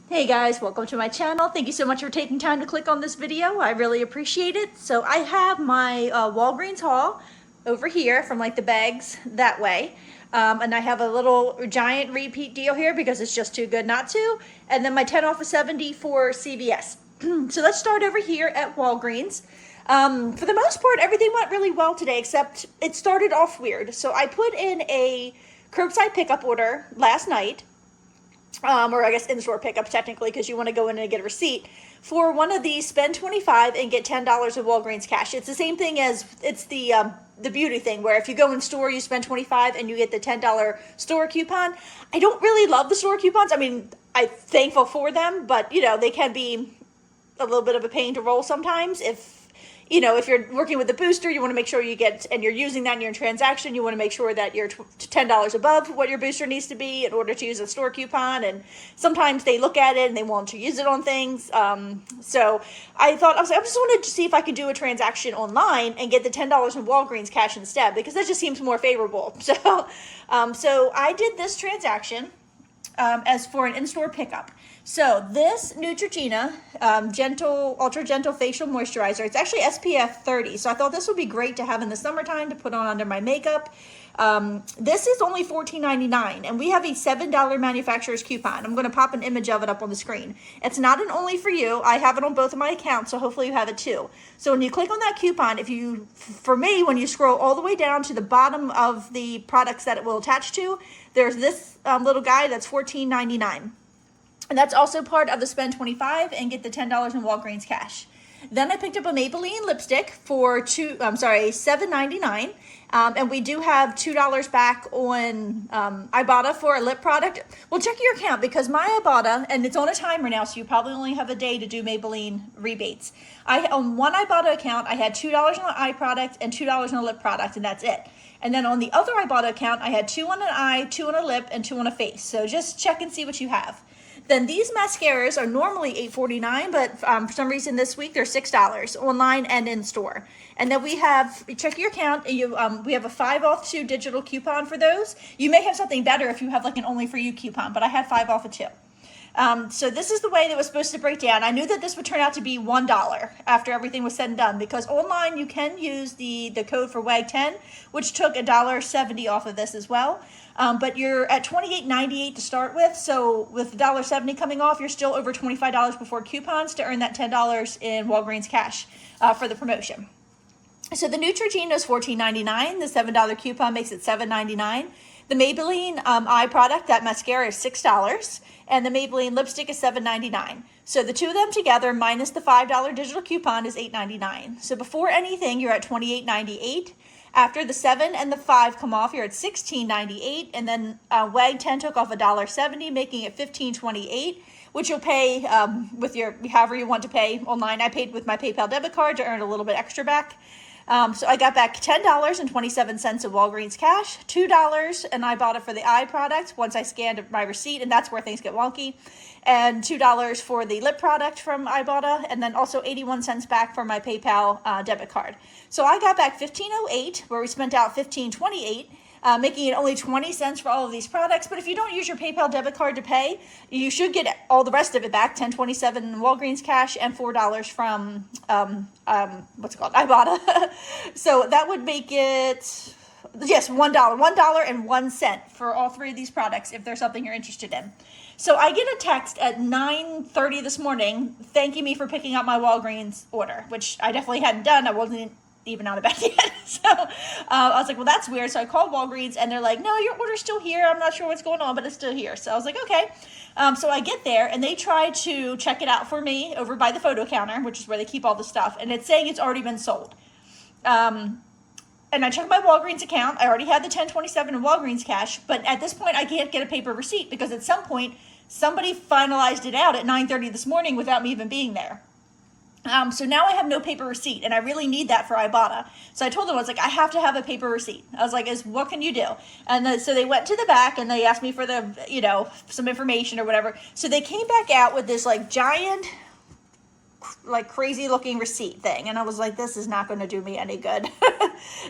Hey guys, welcome to my channel. Thank you so much for taking time to click on this video. I really appreciate it. So I have my Walgreens haul over here from like the bags that way. And I have a little giant repeat deal here because it's just too good not to. And then my 10 off of 70 for CVS. So let's start over here at Walgreens. For the most part, everything went really well today, except it started off weird. So I put in a curbside pickup order last night. Or I guess in-store pickup technically, because you want to go in and get a receipt for one of these spend $25 and get $10 of Walgreens cash. It's the same thing as it's the beauty thing, where if you go in store, you spend $25 and you get the $10 store coupon. I don't really love the store coupons. I mean, I'm thankful for them, but you know, they can be a little bit of a pain to roll sometimes. If you're working with a booster, you want to make sure you get, and you're using that in your transaction, you want to make sure that you're $10 above what your booster needs to be in order to use a store coupon. And sometimes they look at it and they want to use it on things. So I just wanted to see if I could do a transaction online and get the $10 in Walgreens cash instead, because that just seems more favorable. So I did this transaction as for an in-store pickup. So this Neutrogena Ultra Gentle Facial Moisturizer, it's actually SPF 30. So I thought this would be great to have in the summertime to put on under my makeup. This is only $14.99, and we have a $7 manufacturer's coupon. I'm going to pop an image of it up on the screen. It's not an only for you. I have it on both of my accounts, so hopefully you have it too. So when you click on that coupon, when you scroll all the way down to the bottom of the products that it will attach to, there's this little guy that's $14.99. And that's also part of the spend $25 and get the $10 in Walgreens cash. Then I picked up a Maybelline lipstick for $7.99. And we do have $2 back on Ibotta for a lip product. Well, check your account, because my Ibotta, and it's on a timer now, so you probably only have a day to do Maybelline rebates. On one Ibotta account, I had $2 on an eye product and $2 on a lip product, and that's it. And then on the other Ibotta account, I had 2 on an eye, 2 on a lip, and 2 on a face. So just check and see what you have. Then these mascaras are normally $8.49, but for some reason this week they're $6 online and in store. And then check your account, and we have a 5 off 2 digital coupon for those. You may have something better if you have like an only for you coupon, but I had 5 off of 2. So this is the way that was supposed to break down. I knew that this would turn out to be $1 after everything was said and done, because online you can use the code for WAG10, which took $1.70 off of this as well. But you're at $28.98 to start with. So with $1.70 coming off, you're still over $25 before coupons to earn that $10 in Walgreens cash for the promotion. So the Neutrogena is $14.99. The $7 coupon makes it $7.99. The Maybelline eye product, that mascara, is $6. And the Maybelline lipstick is $7.99. So the two of them together minus the $5 digital coupon is $8.99. So before anything, you're at $28.98. After the 7 and the 5 come off, you're at $16.98, and then WAG10 took off $1.70, making it $15.28, which you'll pay with your however you want to pay online. I paid with my PayPal debit card to earn a little bit extra back. So I got back $10.27 of Walgreens cash, $2, and I bought it for the eye product once I scanned my receipt, and that's where things get wonky, and $2 for the lip product from Ibotta, and then also 81 cents back for my PayPal debit card. So I got back $15.08, where we spent out $15.28, making it only 20 cents for all of these products. But if you don't use your PayPal debit card to pay, you should get all the rest of it back, $10.27 Walgreens cash and $4 from Ibotta. So that would make it, yes, $1.01 for all 3 of these products if there's something you're interested in. So I get a text at 9:30 this morning thanking me for picking up my Walgreens order, which I definitely hadn't done. I wasn't even out of bed yet. So I was like, well, that's weird. So I called Walgreens, and they're like, no, your order's still here. I'm not sure what's going on, but it's still here. So I was like, okay. So I get there, and they try to check it out for me over by the photo counter, which is where they keep all the stuff. And it's saying it's already been sold. And I checked my Walgreens account. I already had the $10.27 in Walgreens cash, but at this point I can't get a paper receipt because at some point somebody finalized it out at 9:30 this morning without me even being there. So now I have no paper receipt, and I really need that for Ibotta. So I told them, I was like, I have to have a paper receipt. I was like, what can you do? And so they went to the back and they asked me for some information or whatever. So they came back out with this like giant like crazy looking receipt thing, and I was like, this is not going to do me any good.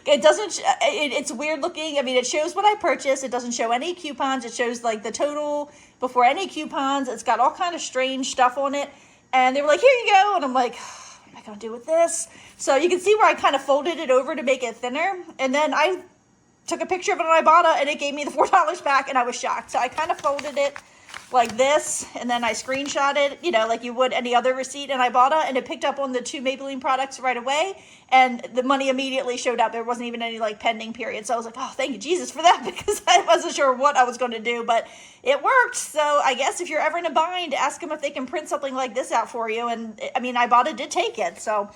It doesn't, it's weird looking. I mean, it shows what I purchased. It doesn't show any coupons. It shows like the total before any coupons. It's got all kind of strange stuff on it. And they were like, here you go. And I'm like, what am I going to do with this? So you can see where I kind of folded it over to make it thinner. And then I took a picture of it on Ibotta, and it gave me the $4 back, and I was shocked. So I kind of folded it like this, and then I screenshot it, you know, like you would any other receipt in Ibotta, and it picked up on the 2 Maybelline products right away, and the money immediately showed up. There wasn't even any like pending period. So I was like, oh, thank you, Jesus, for that, because I wasn't sure what I was going to do, but it worked. So I guess if you're ever in a bind, ask them if they can print something like this out for you. And I mean, Ibotta did take it, so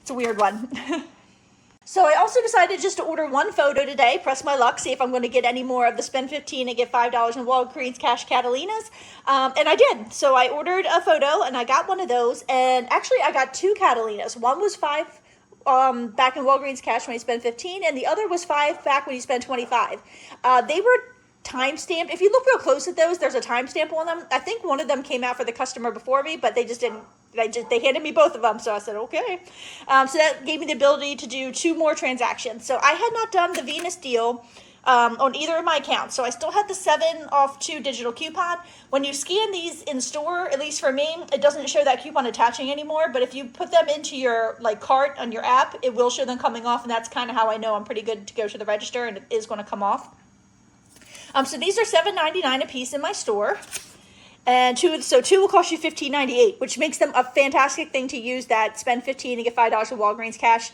it's a weird one. So I also decided just to order one photo today, press my luck, see if I'm going to get any more of the spend $15 and get $5 in Walgreens cash Catalinas. And I did. So I ordered a photo, and I got one of those. And actually, I got 2 Catalinas. One was $5 back in Walgreens cash when you spend $15, and the other was $5 back when you spend $25. They were time-stamped. If you look real close at those, there's a timestamp on them. I think one of them came out for the customer before me, but they just didn't. They handed me both of them, so I said, okay. So that gave me the ability to do 2 more transactions. So I had not done the Venus deal on either of my accounts. So I still had the 7 off 2 digital coupon. When you scan these in store, at least for me, it doesn't show that coupon attaching anymore. But if you put them into your like cart on your app, it will show them coming off. And that's kind of how I know I'm pretty good to go to the register, and it is going to come off. So these are $7.99 a piece in my store. And 2 will cost you $15.98, which makes them a fantastic thing to use that spend $15 and get $5 in Walgreens cash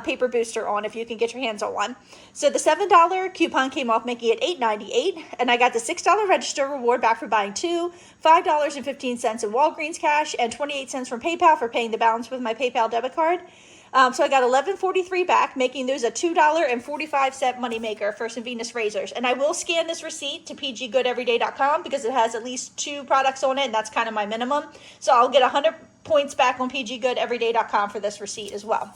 paper booster on if you can get your hands on one. So the $7 coupon came off, making it $8.98, and I got the $6 register reward back for buying 2, $5.15 in Walgreens cash, and 28 cents from PayPal for paying the balance with my PayPal debit card. So I got $11.43 back, making those a $2.45 moneymaker for some Venus razors. And I will scan this receipt to pggoodeveryday.com because it has at least 2 products on it, and that's kind of my minimum. So I'll get 100 points back on pggoodeveryday.com for this receipt as well.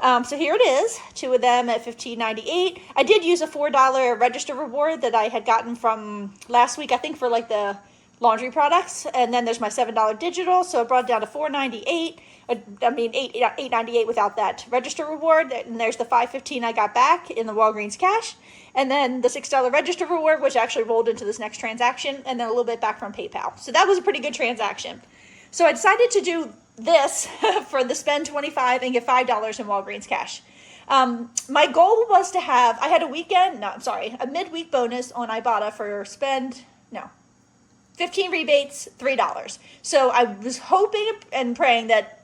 So here it is, 2 of them at $15.98. I did use a $4 register reward that I had gotten from last week, I think for like the laundry products. And then there's my $7 digital, so it brought it down to $4.98. I mean, $8.98 without that register reward. And there's the $5.15 I got back in the Walgreens cash. And then the $6 register reward, which actually rolled into this next transaction. And then a little bit back from PayPal. So that was a pretty good transaction. So I decided to do this for the spend $25 and get $5 in Walgreens cash. My goal was to have, I had a midweek bonus on Ibotta for 15 rebates, $3. So I was hoping and praying that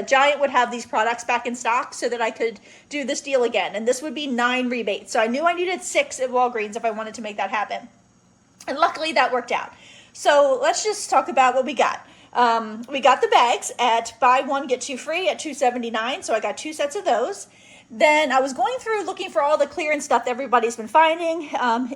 Giant would have these products back in stock so that I could do this deal again. And this would be 9 rebates. So I knew I needed 6 at Walgreens if I wanted to make that happen. And luckily that worked out. So let's just talk about what we got. We got the bags at buy 1, get 2 free at $2.79. So I got 2 sets of those. Then I was going through looking for all the clearance stuff that everybody's been finding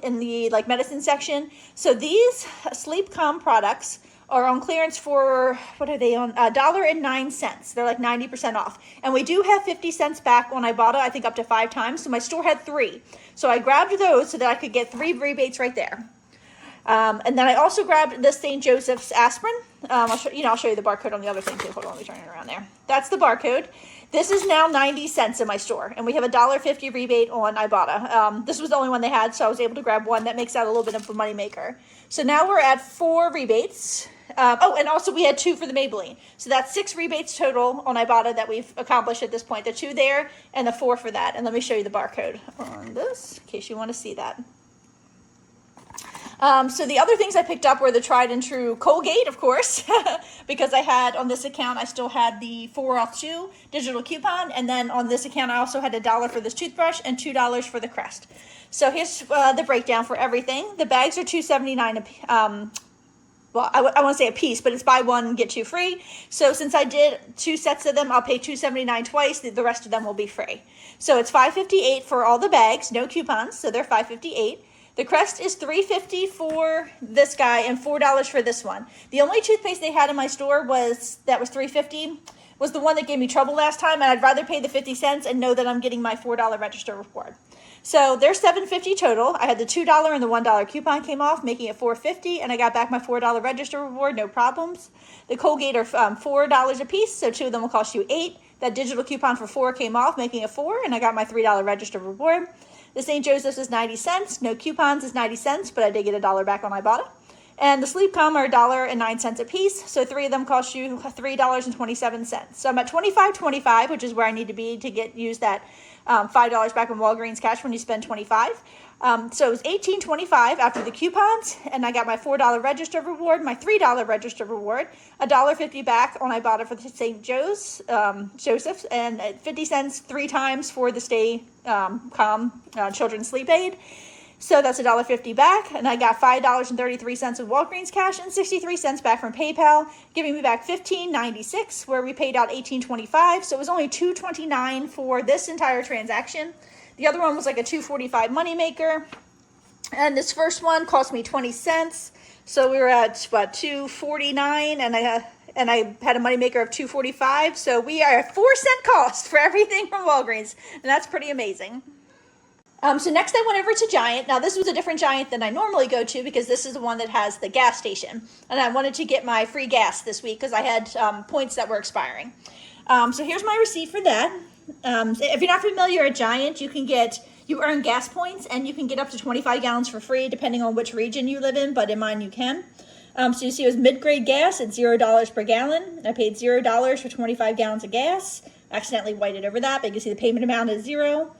in the like medicine section. So these Sleep Calm products are on clearance for, what are they on? $1.09. They're like 90% off. And we do have 50 cents back on Ibotta, I think up to 5 times. So my store had 3. So I grabbed those so that I could get 3 rebates right there. And then I also grabbed the St. Joseph's aspirin. I'll show you the barcode on the other thing too. Hold on, let me turn it around there. That's the barcode. This is now 90 cents in my store, and we have a $1.50 rebate on Ibotta. This was the only one they had, so I was able to grab one. That makes that a little bit of a moneymaker. So now we're at 4 rebates. And also we had 2 for the Maybelline. So that's 6 rebates total on Ibotta that we've accomplished at this point. The 2 there and the 4 for that. And let me show you the barcode on this in case you want to see that. So the other things I picked up were the tried and true Colgate, of course, because I had on this account, I still had the 4 off 2 digital coupon. And then on this account, I also had $1 for this toothbrush and $2 for the Crest. So here's the breakdown for everything. The bags are $2.79 well, I want to say a piece, but it's buy 1, get 2 free. So since I did 2 sets of them, I'll pay $2.79 twice. The rest of them will be free. So it's $5.58 for all the bags, no coupons, so they're $5.58. The Crest is $3.50 for this guy and $4 for this one. The only toothpaste they had in my store was $3.50 was the one that gave me trouble last time, and I'd rather pay the 50 cents and know that I'm getting my $4 register reward. So there's $7.50 total. I had the $2 and the $1 coupon came off, making it $4.50, and I got back my $4 register reward, no problems. The Colgate are $4 a piece, so 2 of them will cost you $8. That digital coupon for $4 came off, making it $4, and I got my $3 register reward. The St. Joseph's is 90 cents. No coupons is 90 cents, but I did get $1 back on Ibotta. And the Sleep Calm are $1.09 a piece, so 3 of them cost you $3.27. So I'm at $25.25, which is where I need to be to use that $5 back on Walgreens cash when you spend $25. So it was $18.25 after the coupons, and I got my $4 register reward, my $3 register reward, $1.50 back on Ibotta for the St. Joseph's, and 50 cents 3 times for the Stay Calm Children's Sleep Aid. So that's $1.50 back, and I got $5.33 of Walgreens cash and 63 cents back from PayPal, giving me back $15.96, where we paid out $18.25. So it was only $2.29 for this entire transaction. The other one was like a $2.45 moneymaker, and this first one cost me 20 cents. So we were at what, $2.49, and I had a moneymaker of $2.45. So we are at 4-cent cost for everything from Walgreens, and that's pretty amazing. So next I went over to Giant. Now this was a different Giant than I normally go to because this is the one that has the gas station. And I wanted to get my free gas this week because I had points that were expiring. So here's my receipt for that. If you're not familiar at Giant, you earn gas points and you can get up to 25 gallons for free depending on which region you live in, but in mine you can. So you see it was mid-grade gas at $0 per gallon. I paid $0 for 25 gallons of gas. I accidentally whited over that, but you can see the payment amount is $0.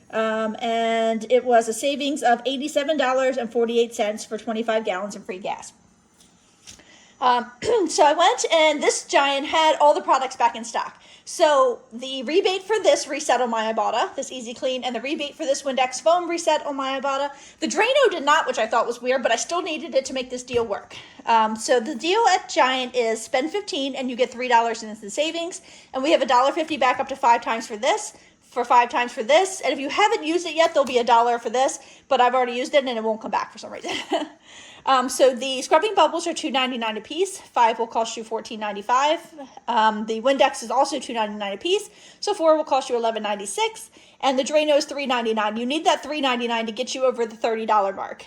And it was a savings of $87.48 for 25 gallons of free gas. So I went, and this Giant had all the products back in stock. So the rebate for this reset on my Ibotta, this Easy Clean, and the rebate for this Windex foam reset on my Ibotta. The Drano did not, which I thought was weird, but I still needed it to make this deal work. So the deal at Giant is spend $15 and you get $3 in instant savings, and we have $1.50 back up to 5 times for this. For 5 times for this, and if you haven't used it yet, there'll be $1 for this, but I've already used it and it won't come back for some reason. So the scrubbing bubbles are $2.99 a piece. 5 will cost you $14.95. The Windex is also $2.99 a piece, so 4 will cost you $11.96, and the Drano is $3.99. You need that $3.99 to get you over the $30 mark.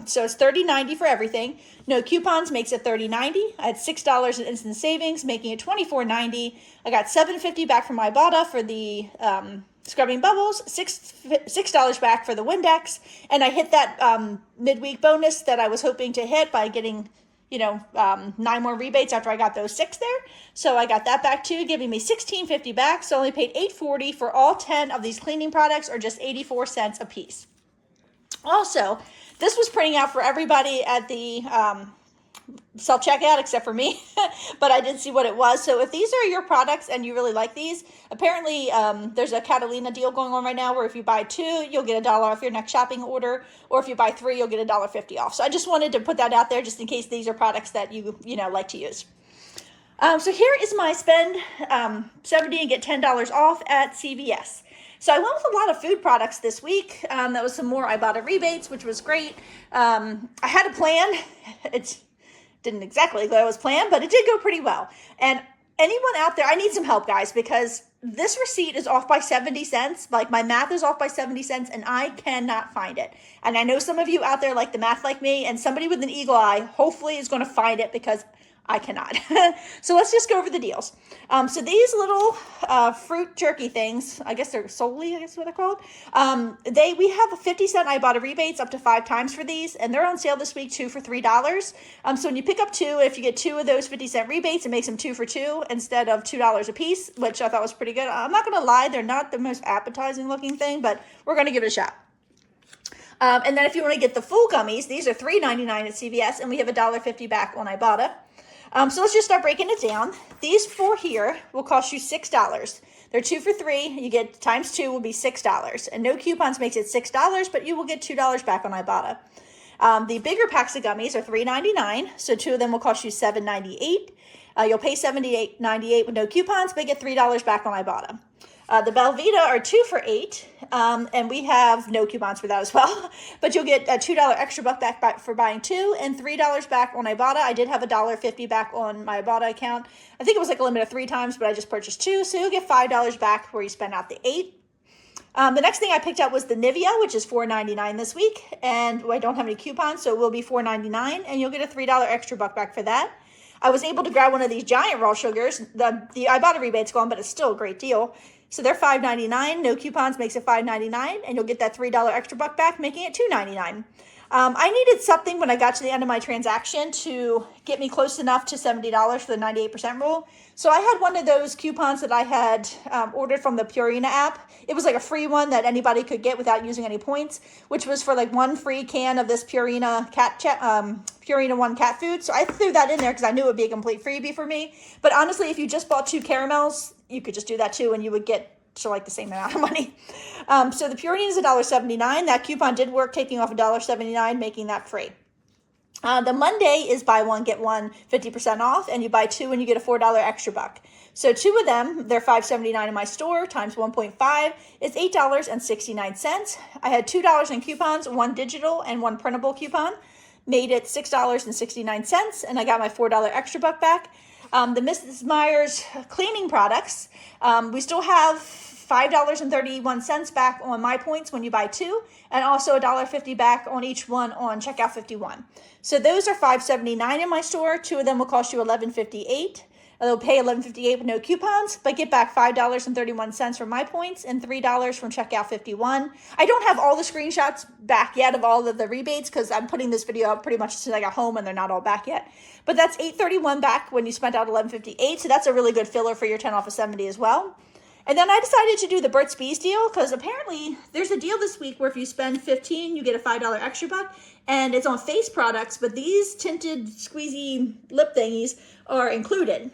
So it's $30.90 for everything. No coupons makes it $30.90. I had $6 in instant savings, making it $24.90. I got $7.50 back from my Ibotta for the scrubbing bubbles, $6 back for the Windex, and I hit that midweek bonus that I was hoping to hit by getting 9 more rebates after I got those 6 there. So I got that back too, giving me $16.50 back. So I only paid $8.40 for all 10 of these cleaning products, or just 84 cents a piece. Also, this was printing out for everybody at the self-checkout except for me, but I did see what it was. So if these are your products and you really like these, apparently there's a Catalina deal going on right now where if you buy 2, you'll get $1 off your next shopping order, or if you buy 3, you'll get $1.50 off. So I just wanted to put that out there just in case these are products that you like to use. So here is my spend $70 and get $10 off at CVS. So I went with a lot of food products this week. That was some more Ibotta rebates, which was great. I had a plan. It didn't exactly go as planned, but it did go pretty well. And anyone out there, I need some help, guys, because this receipt is off by 70 cents. Like, my math is off by 70 cents, and I cannot find it. And I know some of you out there like the math like me, and somebody with an eagle eye hopefully is going to find it because I cannot. So let's just go over the deals. So these little fruit jerky things, I guess they're solely, I guess what they're called. We have a 50-cent Ibotta rebates up to 5 times for these, and they're on sale this week, 2 for $3. So when you pick up 2, if you get 2 of those 50-cent rebates, it makes them 2 for $2 instead of $2 a piece, which I thought was pretty good. I'm not going to lie, they're not the most appetizing looking thing, but we're going to give it a shot. And then if you want to get the full gummies, these are $3.99 at CVS, and we have $1.50 back on Ibotta. So let's just start breaking it down. These 4 here will cost you $6. They're 2 for $3. You get times 2 will be $6. And no coupons makes it $6, but you will get $2 back on Ibotta. The bigger packs of gummies are $3.99. So 2 of them will cost you $7.98. You'll pay $78.98 with no coupons, but get $3 back on Ibotta. The Belvita are 2 for $8, and we have no coupons for that as well. But you'll get a $2 extra buck back for buying 2, and $3 back on Ibotta. I did have $1.50 back on my Ibotta account. I think it was like a limit of 3 times, but I just purchased 2, so you'll get $5 back where you spend out the 8. The next thing I picked up was the Nivea, which is $4.99 this week. And I don't have any coupons, so it will be $4.99. And you'll get a $3 extra buck back for that. I was able to grab one of these giant raw sugars. I bought a rebate's gone, but it's still a great deal. So they're $5.99. No coupons makes it $5.99. And you'll get that $3 extra buck back, making it $2.99. I needed something when I got to the end of my transaction to get me close enough to $70 for the 98% rule. So I had one of those coupons that I had ordered from the Purina app. It was like a free one that anybody could get without using any points, which was for like one free can of this Purina Purina One cat food. So I threw that in there because I knew it would be a complete freebie for me. But honestly, if you just bought 2 caramels, you could just do that too, and you would get to like the same amount of money. So the Purina is $1.79. That coupon did work, taking off $1.79, making that free. The Monday is buy one, get one 50% off, and you buy 2 and you get a $4 extra buck. So 2 of them, they're $5.79 in my store, times 1.5 is $8.69. I had $2 in coupons, 1 digital and 1 printable coupon, made it $6.69, and I got my $4 extra buck back. The Mrs. Meyer's cleaning products, we still have $5.31 back on my points when you buy 2, and also $1.50 back on each one on checkout 51. So those are $5.79 in my store. 2 of them will cost you $11.58. They'll pay $11.58 with no coupons, but get back $5.31 from my points and $3 from checkout 51. I don't have all the screenshots back yet of all of the rebates because I'm putting this video up pretty much since I got home and they're not all back yet. But that's $8.31 back when you spent out $11.58. So that's a really good filler for your 10 off of 70 as well. And then I decided to do the Burt's Bees deal because apparently there's a deal this week where if you spend $15, you get a $5 extra buck. And it's on face products, but these tinted squeezy lip thingies are included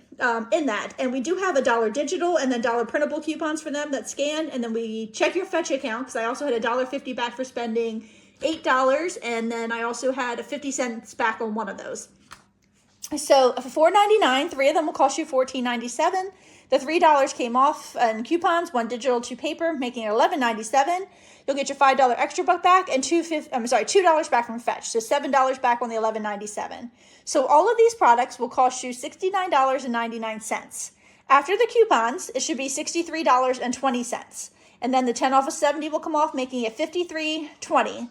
in that. And we do have $1 digital and then $1 printable coupons for them that scan. And then we check your fetch account because I also had $1.50 back for spending $8. And then I also had 50 cents back on one of those. So for $4.99, 3 of them will cost you $14.97. The $3 came off in coupons, 1 digital, 2 paper, making it $11.97. You'll get your $5 extra buck back and $2 back from fetch. So $7 back on the $11.97. So all of these products will cost you $69.99. After the coupons, it should be $63.20. And then the 10 off of 70 will come off, making it $53.20.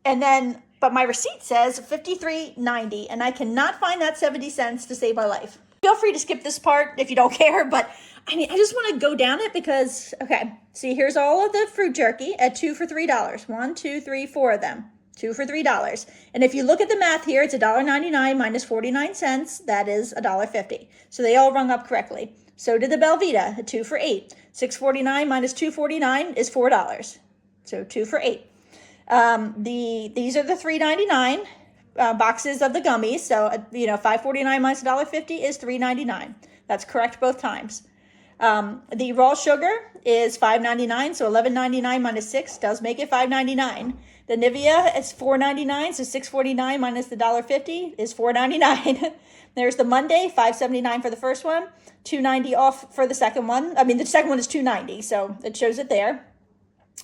And then, but my receipt says $53.90, and I cannot find that 70 cents to save my life. Feel free to skip this part if you don't care, but I mean, I just want to go down it because, okay, see, here's all of the fruit jerky at 2 for $3. 1, 2, 3, 4 of them. 2 for $3. And if you look at the math here, it's $1.99 minus 49 cents. That is $1.50. So they all rung up correctly. So did the Belvita at 2 for $8. $6.49 minus $2.49 is $4. So 2 for $8. These are the $3.99 boxes of the gummies. So, $5.49 minus $1.50 is $3.99. That's correct both times. The raw sugar is $5.99, so $11.99 minus 6 does make it $5.99. The Nivea is $4.99, so $6.49 minus the $1.50 is $4.99. There's the Monday, $5.79 for the first one, $2.90 off for the second one. I mean, the second one is $2.90, so it shows it there.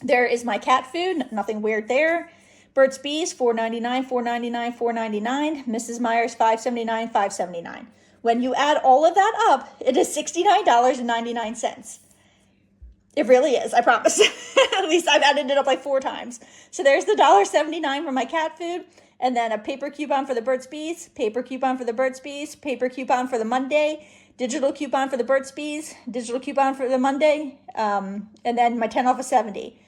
There is my cat food, nothing weird there. Burt's Bees, $4.99, $4.99, $4.99. Mrs. Meyer's, $5.79, $5.79. When you add all of that up, it is $69.99. It really is, I promise. At least I've added it up like 4 times. So there's the $1.79 for my cat food, and then a paper coupon for the Burt's Bees, paper coupon for the Burt's Bees, paper coupon for the Monday, digital coupon for the Burt's Bees, digital coupon for the Monday, and then my 10 off of 70.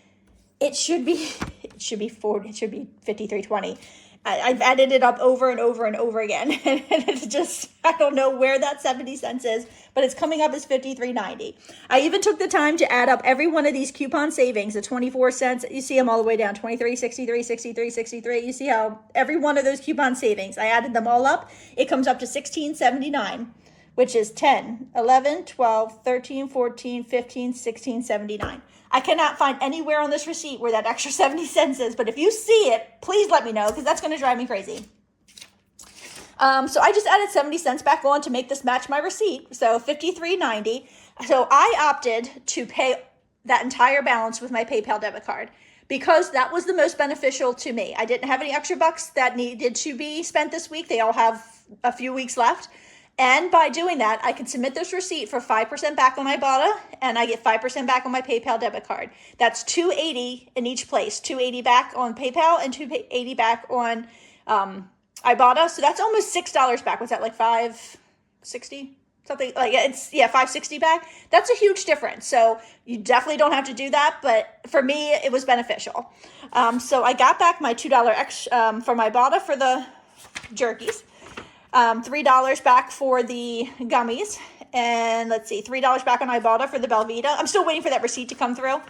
It should be $53.20. I've added it up over and over and over again. And it's just, I don't know where that 70 cents is, but it's coming up as $53.90. I even took the time to add up every one of these coupon savings, the 24 cents. You see them all the way down, 23, 63, 63, 63. You see how every one of those coupon savings, I added them all up. It comes up to $16.79, which is 10, 11, 12, 13, 14, 15, 16, 79. I cannot find anywhere on this receipt where that extra 70 cents is, but if you see it, please let me know because that's going to drive me crazy. So I just added 70 cents back on to make this match my receipt, so $53.90. So I opted to pay that entire balance with my PayPal debit card because that was the most beneficial to me. I didn't have any extra bucks that needed to be spent this week. They all have a few weeks left. And by doing that, I can submit this receipt for 5% back on Ibotta, and I get 5% back on my PayPal debit card. That's $2.80 in each place. $2.80 back on PayPal and $2.80 back on Ibotta. So that's almost $6 back. Was that like $5.60? Something like, it's, yeah, $5.60 back. That's a huge difference. So you definitely don't have to do that, but for me, it was beneficial. So I got back my $2 from Ibotta for the jerkies. $3 back for the gummies, and let's see, $3 back on Ibotta for the Belvita. I'm still waiting for that receipt to come through.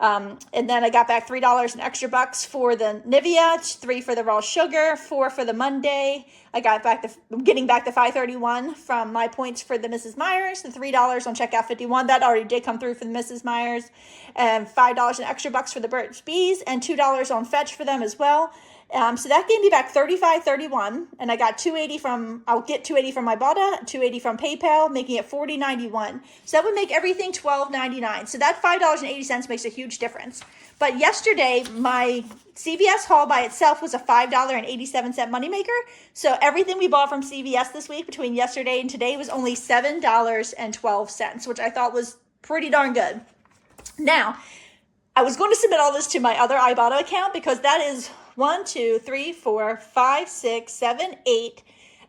And then I got back $3 in extra bucks for the Nivea, $3 for the raw sugar, $4 for the Monday. I got back getting back the $5.31 from my points for the Mrs. Myers, the $3 on checkout 51. That already did come through for the Mrs. Myers, and $5 in extra bucks for the Burt's Bees, and $2 on Fetch for them as well. So that gave me back $35.31, and I got $2.80 from, I'll get $2.80 from Ibotta, $2.80 from PayPal, making it $40.91. So that would make everything $12.99. So that $5.80 makes a huge difference. But yesterday, my CVS haul by itself was a $5.87 moneymaker. So everything we bought from CVS this week between yesterday and today was only $7.12, which I thought was pretty darn good. Now, I was going to submit all this to my other Ibotta account because that is 1, 2, 3, 4, 5, 6, 7, 8.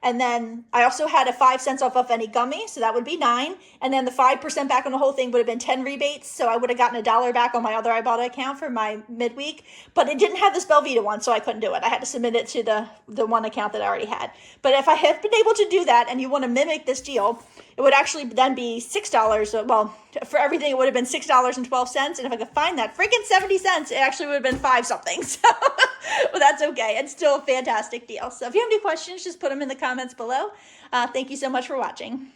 And then I also had a 5 cents off of any gummy, so that would be 9. And then the 5% back on the whole thing would have been 10 rebates, so I would have gotten $1 back on my other Ibotta account for my midweek. But it didn't have this Belvita one, so I couldn't do it. I had to submit it to the one account that I already had. But if I had been able to do that, and you want to mimic this deal, it would actually then be $6. Well, for everything, it would have been $6.12. And if I could find that freaking 70 cents, it actually would have been 5 something. So, well, that's okay. It's still a fantastic deal. So if you have any questions, just put them in the comments below. Thank you so much for watching.